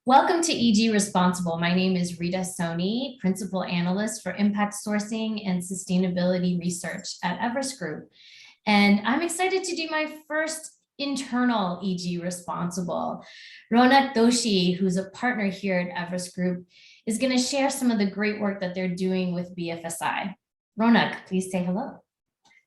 Welcome to EGResponsible. My name is Rita Soni, Principal Analyst for Impact Sourcing and Sustainability Research at Everest Group. And I'm excited to do my first internal EGResponsible. Ronak Doshi, who's a partner here at Everest Group, is going to share some of the great work that they're doing with BFSI. Ronak, please say hello.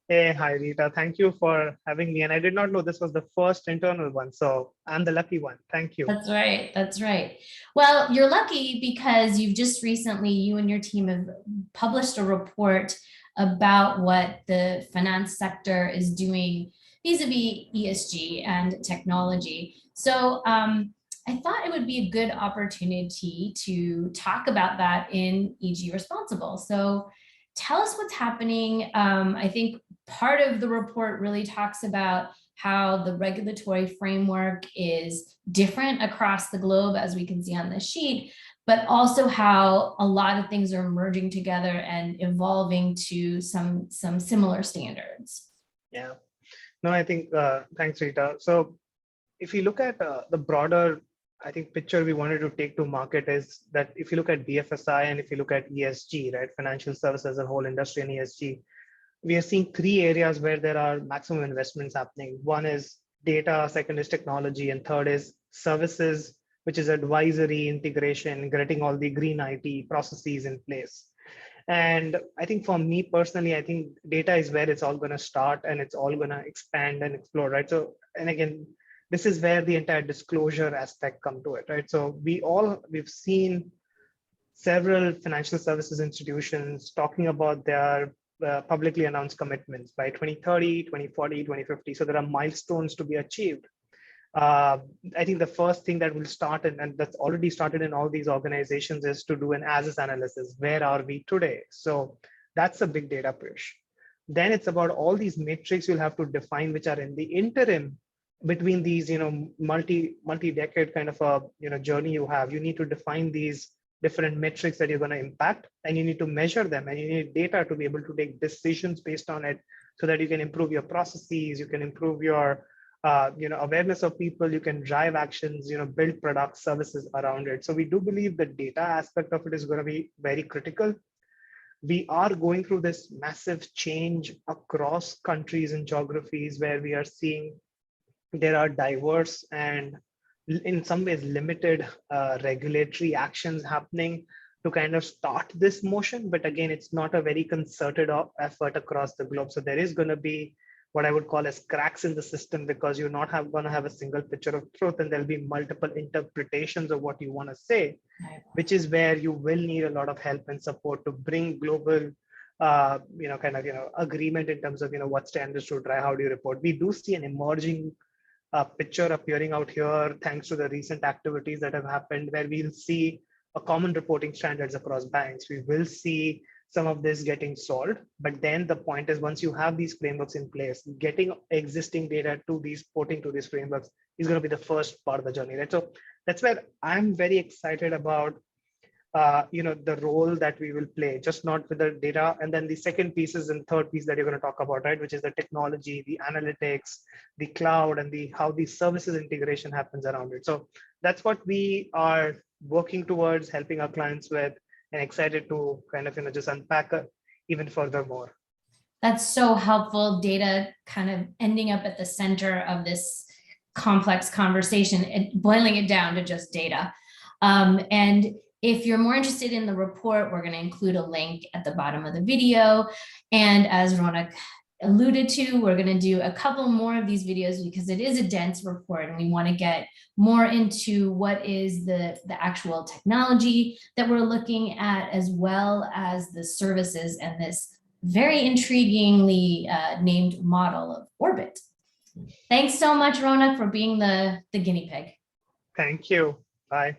Hey, hi Rita. Thank you for having me. And I did not know this was the first internal one, so I'm the lucky one. Thank you. That's right. That's right. Well, you're lucky because you've just recently, you and your team have published a report about what the finance sector is doing vis-a-vis ESG and technology. So I thought it would be a good opportunity to talk about that in EGResponsible. So tell us what's happening. I think part of the report really talks about how the regulatory framework is different across the globe, as we can see on the sheet, but also how a lot of things are merging together and evolving to some similar standards. Yeah, no, I think, thanks, Rita. So if you look at the broader, I think, picture we wanted to take to market is that if you look at BFSI and if you look at ESG, right, financial services as a whole industry and ESG, we are seeing three areas where there are maximum investments happening. One is data, second is technology, and third is services, which is advisory, integration, getting all the green IT processes in place. And I think for me personally, I think data is where it's all going to start and it's all going to expand and explore, right? So, and again, this is where the entire disclosure aspect come to it, right? So we've seen several financial services institutions talking about their publicly announced commitments by 2030, 2040, 2050. So there are milestones to be achieved. I think the first thing that will start, and that's already started in all these organizations, is to do an as-is analysis. Where are we today? So that's a big data push. Then it's about all these metrics you'll have to define, which are in the interim between these, multi-decade kind of a journey you have. You need to define these different metrics that you're going to impact, and you need to measure them, and you need data to be able to take decisions based on it, so that you can improve your processes, you can improve your awareness of people, you can drive actions, build products, services around it. So we do believe the data aspect of it is going to be very critical. We are going through this massive change across countries and geographies where we are seeing there are diverse and in some ways limited regulatory actions happening to kind of start this motion. But again, it's not a very concerted effort across the globe. So there is going to be what I would call as cracks in the system, because you're not going to have a single picture of truth, and there'll be multiple interpretations of what you want to say, which is where you will need a lot of help and support to bring global agreement in terms of what standards to try, how do you report. We do see an emerging picture appearing out here thanks to the recent activities that have happened, where we'll see a common reporting standards across banks. We will see some of this getting solved, but then the point is, once you have these frameworks in place, getting existing data to these, porting to these frameworks is going to be the first part of the journey, right? So that's where I'm very excited about the role that we will play, just not with the data. And then the second piece is, and third piece that you're going to talk about, right, which is the technology, the analytics, the cloud, and how the services integration happens around it. So that's what we are working towards, helping our clients with, and excited to kind of just unpack even further more. That's so helpful. Data kind of ending up at the center of this complex conversation and boiling it down to just data. And if you're more interested in the report, we're going to include a link at the bottom of the video. And as Ronak alluded to, we're going to do a couple more of these videos because it is a dense report, and we want to get more into what is the actual technology that we're looking at, as well as the services and this very intriguingly named model of Orbit. Thanks so much, Ronak, for being the guinea pig. Thank you. Bye.